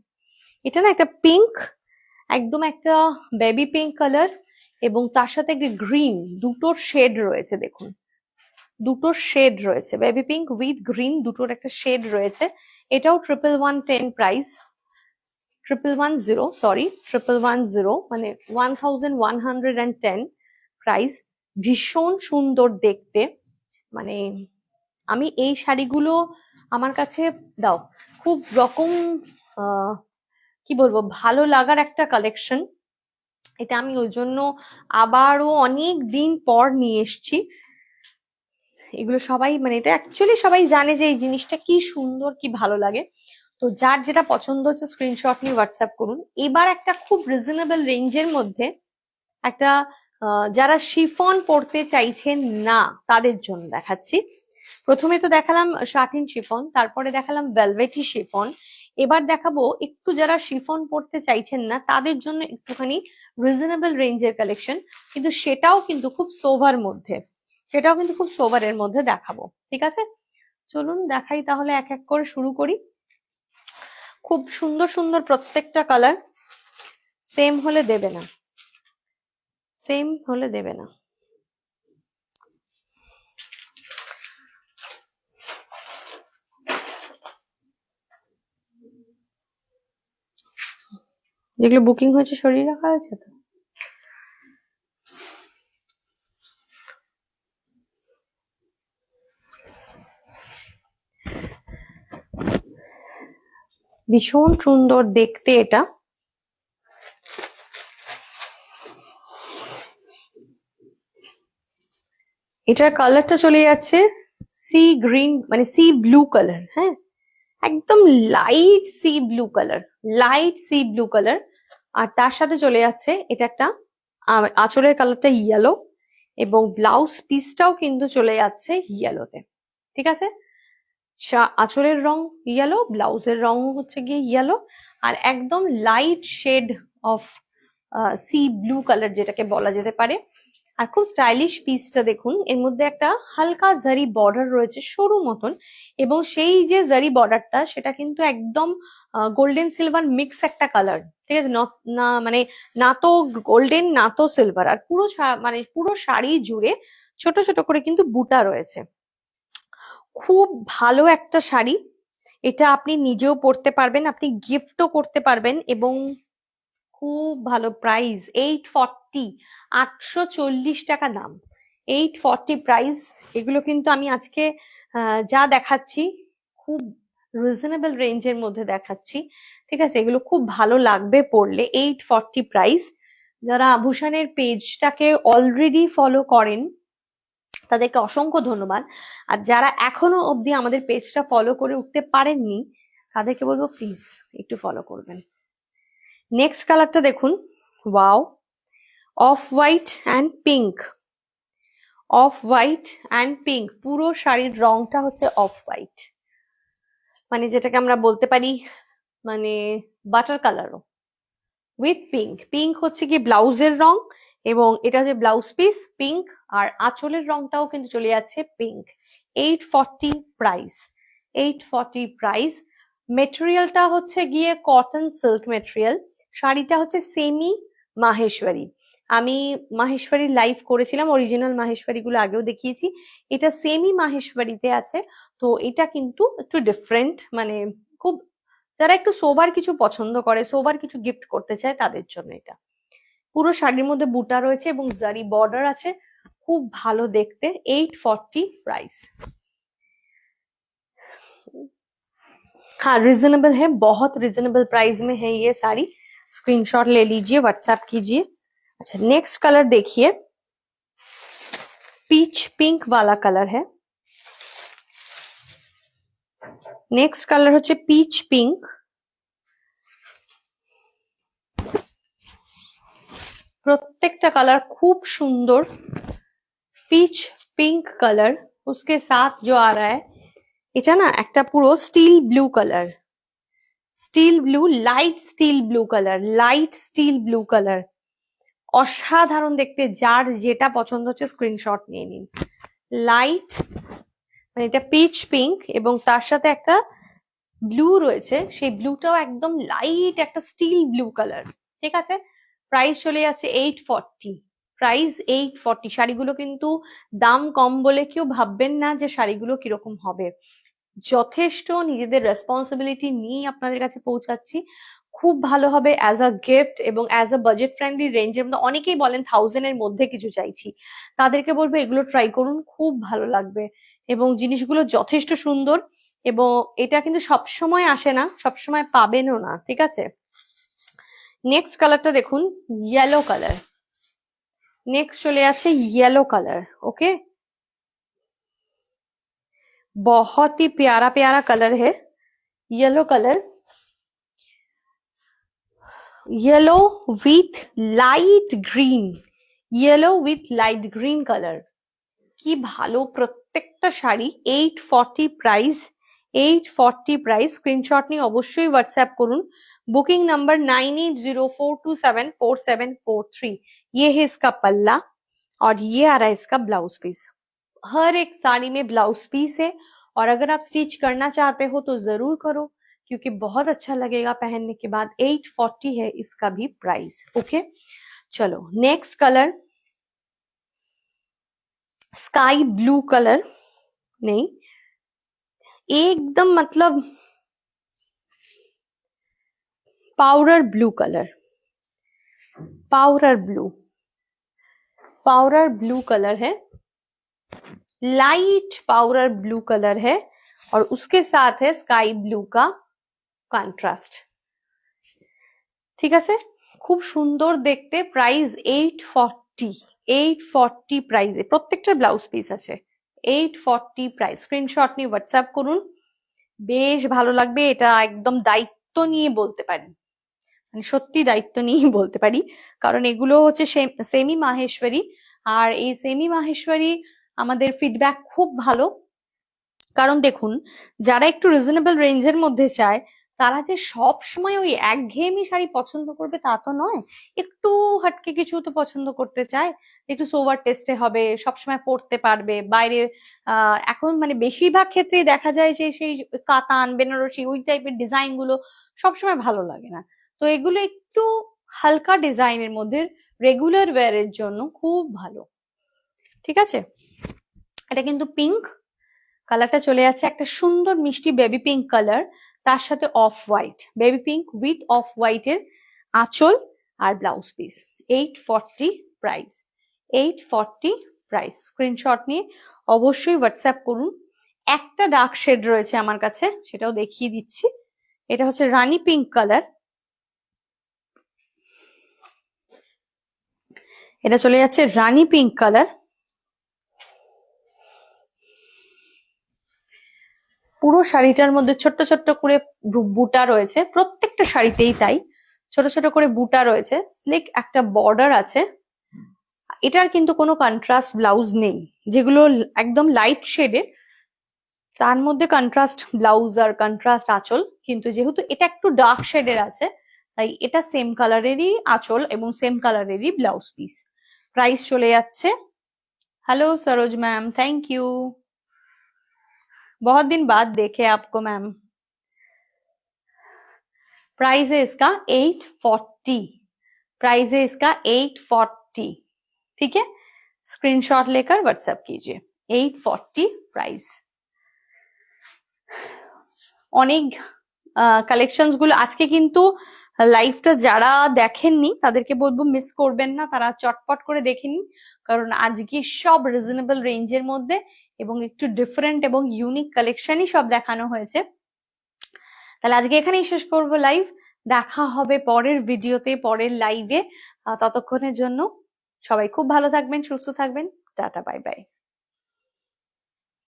এটা না একটা পিঙ্ক, একদম একটা বেবি পিঙ্ক কালার, এবং তার সাথে একটা গ্রিন, দুটোর শেড রয়েছে। দেখুন দুটো শেড রয়েছে, বেবি পিঙ্ক উইথ গ্রিন, দুটোর একটা শেড রয়েছে। এটাও 1110 প্রাইস, 1110 সরি 1110, মানে 1110 প্রাইস। ভীষণ সুন্দর দেখতে, মানে আমি এই শাড়িগুলো আমার কাছে দাও খুব রকম কি বলবো ভালো লাগার একটা কালেকশন। এটা আমি ওই জন্য আবারও অনেক দিন পর নিয়ে এসছি। এগুলো সবাই মানে এটা অ্যাকচুয়ালি সবাই জানে যে এই জিনিসটা কি সুন্দর, কি ভালো লাগে। তো যার যেটা পছন্দ হচ্ছে স্ক্রিনশট নিয়ে হোয়াটসঅ্যাপ করুন। এবার একটা খুব রিজনেবল রেঞ্জের মধ্যে একটা যারা শিফন পড়তে চাইছেন না তাদের জন্য দেখাচ্ছি। প্রথমে তো দেখালাম শাটিন শিফন, তারপরে দেখালাম ভেলভেটি শিফন, এবার দেখাবো একটু যারা শিফন পড়তে চাইছেন না তাদের জন্য একটুখানি রিজনেবল রেঞ্জের কালেকশন, কিন্তু সেটাও কিন্তু খুব সোভার মধ্যে, সেটাও কিন্তু খুব সোভারের মধ্যে দেখাবো। ঠিক আছে, চলুন দেখাই তাহলে, এক এক করে শুরু করি। খুব সুন্দর সুন্দর প্রত্যেকটা কালার, সেম হলে দেবে না, সেম হলে দেবে না। যেগুলো বুকিং হয়েছে সরিয়ে রাখা হয়েছে তো। ভীষণ সুন্দর দেখতে এটা, এটার কালারটা চলে যাচ্ছে সি গ্রিন, মানে সি ব্লু কালার। হ্যাঁ, একদম light sea blue colour, light sea blue colour. আর তার সাথে চলে যাচ্ছে এটা একটা আঁচলের কালারটা ইয়েলো, এবং ব্লাউজ পিসটাও কিন্তু চলে যাচ্ছে ইয়েলোতে। ঠিক আছে, আঁচলের রং ইয়েলো, ব্লাউজের রং হচ্ছে গিয়ে ইয়েলো, আর একদম light shade of sea blue colour যেটাকে বলা যেতে পারে। আর খুব স্টাইলিশ পিসটা দেখুন, এর মধ্যে একটা হালকা জারি বর্ডার রয়েছে সরু মতন, এবং সেই যে জারি বর্ডারটা সেটা কিন্তু একদম গোল্ডেন সিলভার মিক্স একটা কালার। ঠিক আছে, না মানে না তো গোল্ডেন না তো সিলভার, আর পুরো মানে পুরো শাড়ি জুড়ে ছোট ছোট করে কিন্তু বুটা রয়েছে। খুব ভালো একটা শাড়ি, এটা আপনি নিজেও পরতে পারবেন, আপনি গিফটও করতে পারবেন, এবং খুব ভালো প্রাইস। 840, 840 টাকা দাম, 840 প্রাইস। এগুলো কিন্তু আমি আজকে যা দেখাচ্ছি খুব রিজনেবল রেঞ্জের মধ্যে দেখাচ্ছি। ঠিক আছে, এগুলো খুব ভালো লাগবে পড়লে। 840 প্রাইস। যারা আভূষণের পেজটাকে অলরেডি ফলো করেন তাদেরকে অসংখ্য ধন্যবাদ, আর যারা এখনো অবধি আমাদের পেজটা ফলো করে উঠতে পারেননি তাদেরকে বলবো প্লিজ একটু ফলো করবেন। নেক্সট কালারটা দেখুন, wow, off white and pink, off white and pink, পুরো শাড়ির রংটা হচ্ছে অফ হোয়াইট, মানে যেটাকে আমরা বলতে পারি মানে বাটার কালারও উইথ পিঙ্ক। পিঙ্ক হচ্ছে কি ব্লাউজের রং, এবং এটা যে ব্লাউজ পিস পিঙ্ক, আর আঁচলের রংটাও কিন্তু চলে যাচ্ছে পিঙ্ক। 840 price, 840 price. মেটেরিয়ালটা হচ্ছে গিয়ে কটন সিল্ক মেটেরিয়াল, শাড়িটা হচ্ছে সেমি মাহেশ্বরী। আমি মাহেশ্বরী লাইভ করেছিলাম, অরিজিনাল মাহেশ্বরী গুলো আগেও দেখিয়েছি, এটা সেমি মাহেশ্বরীতে আছে। তো এটা কিন্তু একটু ডিফারেন্ট, মানে খুব যারা একটু সোবার কিছু পছন্দ করে, সোবার কিছু গিফট করতে চায় তাদের জন্য এটা। পুরো শাড়ির মধ্যে বুটা রয়েছে এবং জারি বর্ডার আছে, খুব ভালো দেখতে। 840 प्राइस। हाँ रिजनेबल है, बहुत रिजनेबल प्राइस में है ये साड़ी। स्क्रीनशॉट ले लीजिए, व्हाट्सएप कीजिए। अच्छा नेक्स्ट कलर देखिए, पीच पिंक वाला कलर है। नेक्स्ट कलर হচ্ছে पीच पिंक, প্রত্যেকটা কালার খুব সুন্দর। पीच पिंक कलर, उसके साथ जो आ रहा है এটা না একটা পুরো steel blue colour, steel blue, light steel blue colour, light steel blue colour, অসাধারণ দেখতে। যার যেটা পছন্দ হচ্ছে স্ক্রিনশট নিয়ে নিন। লাইট মানে এটা পিচ পিঙ্ক এবং তার সাথে একটা ব্লু রয়েছে, সেই ব্লুটাও একদম লাইট একটা স্টিল ব্লু কালার। ঠিক আছে, প্রাইস চলে যাচ্ছে 840, প্রাইস 840। শাড়িগুলো কিন্তু দাম কম বলে কেউ ভাববেন না যে শাড়িগুলো কিরকম হবে, যথেষ্ট নিজেদের রেসপন্সিবিলিটি নিয়ে আপনাদের কাছে পৌঁছাচ্ছি। খুব ভালো হবে অ্যাজ আ গিফট এবং অ্যাজ আ বাজেট ফ্রেন্ডলি রেঞ্জের মধ্যে। অনেকেই বলেন 1000 এর মধ্যে কিছু চাইছি, তাদেরকে বলবো এগুলো ট্রাই করুন, খুব ভালো লাগবে এবং জিনিসগুলো যথেষ্ট সুন্দর। এবং এটা কিন্তু সবসময় আসে না, সবসময় পাবেনও না। ঠিক আছে, নেক্সট কালারটা দেখুন, ইয়েলো কালার। নেক্সট চলে আছে ইয়েলো কালার। ওকে, बहुत ही प्यारा प्यारा कलर है yellow colour. Yellow with light green, yellow with light green colour, কি ভালো প্রত্যেকটা শাড়ি। 840 price, 840 price. স্ক্রিনশট নিয়ে অবশ্যই হোয়াটসঅ্যাপ করুন। Booking number 9804274743। ये है इसका पल्ला और ये आ रहा है इसका ब्लाउज पीस। हर एक साड़ी में ब्लाउज पीस है और अगर आप स्टिच करना चाहते हो तो जरूर करो क्योंकि बहुत अच्छा लगेगा पहनने के बाद। 840 है इसका भी प्राइस। ओके चलो next colour sky blue colour, नहीं एकदम मतलब powder blue colour, powder blue, powder blue colour है, लाइट पाउडर ब्लू कलर है और उसके साथ है स्काई ब्लू का কন্ট্রাস্ট। ঠিক আছে, খুব সুন্দর দেখতে। প্রাইস 840, 840 প্রাইসে প্রত্যেকটা ব্লাউজ পিস আছে। 840 প্রাইস। স্ক্রিনশট নিয়ে হোয়াটসঅ্যাপ করুন, বেশ ভালো লাগবে। এটা একদম দায়িত্ব নিয়ে বলতে পারি, মানে সত্যি দায়িত্ব নিয়ে বলতে পারি, কারণ এগুলো হচ্ছে সেমি মাহেশ্বরী। আর এই সেমি মাহেশ্বরী আমাদের ফিডব্যাক খুব ভালো, কারণ দেখুন যারা একটু রিজনেবল রেঞ্জের মধ্যে চায় তারা যে সব সময় ওই একঘেয়েমি শাড়ি পছন্দ করবে তা তো নয়, একটু হাটকে কিছু তো পছন্দ করতে চায়, একটু সোভার টেস্টে হবে, সবসময় পরতে পারবে বাইরে। এখন মানে বেশিরভাগ ক্ষেত্রেই দেখা যায় যে সেই কাতান বেনারসি ওই টাইপের ডিজাইন গুলো সবসময় ভালো লাগে না। তো এগুলো একটু হালকা ডিজাইনের মধ্যে রেগুলার ওয়্যারের জন্য খুব ভালো। ঠিক আছে, এটা কিন্তু পিঙ্ক কালারটা চলে যাচ্ছে, একটা সুন্দর মিষ্টি বেবি পিঙ্ক কালার, তার সাথে off white, baby pink with off white এর আঁচল আর blouse piece. 840 price, 840 price. Screenshot নিয়ে অবশ্যই হোয়াটসঅ্যাপ করুন। একটা ডার্ক শেড রয়েছে আমার কাছে, সেটাও দেখিয়ে দিচ্ছি। এটা হচ্ছে রানী পিঙ্ক কালার, এটা চলে যাচ্ছে রানী পিঙ্ক কালার। পুরো শাড়িটার মধ্যে ছোট্ট ছোট্ট করে বুটা রয়েছে, প্রত্যেকটা শাড়িতেই তাই ছোট ছোট করে বুটা রয়েছে, স্লিক একটা বর্ডার আছে। এটার কিন্তু কোনো কন্ট্রাস্ট ব্লাউজ নেই, যেগুলো একদম লাইট শেডের তার মধ্যে কন্ট্রাস্ট ব্লাউজ আর কন্ট্রাস্ট আঁচল, কিন্তু যেহেতু এটা একটু ডার্ক শেডের আছে তাই এটা সেম কালারেরই আঁচল এবং সেম কালারেরই ব্লাউজ পিস। প্রাইস চলে যাচ্ছে, hello Saroj ma'am, thank you, बहुत दिन बाद देखे आपको मैम। प्राइस है इसका 840, प्राइस है इसका 840। ठीक है, स्क्रीनशॉट लेकर व्हाट्सएप कीजिए। 840 प्राइस। অনেক কালেকশনস গুলো আজকে কিন্তু লাইভটা যারা দেখেননি তাদেরকে বলবো মিস করবেন না, তারা চটপট করে দেখে নিন, কারণ আজকে সব রিজনেবল রেঞ্জের মধ্যে এবং একটু ডিফারেন্ট এবং ইউনিক কালেকশনই সব দেখানো হয়েছে। তাহলে আজকে এখানেই শেষ করবো লাইভ, দেখা হবে পরের ভিডিওতে, পরের লাইভে। ততক্ষণের জন্য সবাই খুব ভালো থাকবেন, সুস্থ থাকবেন, টাটা বাই বাই।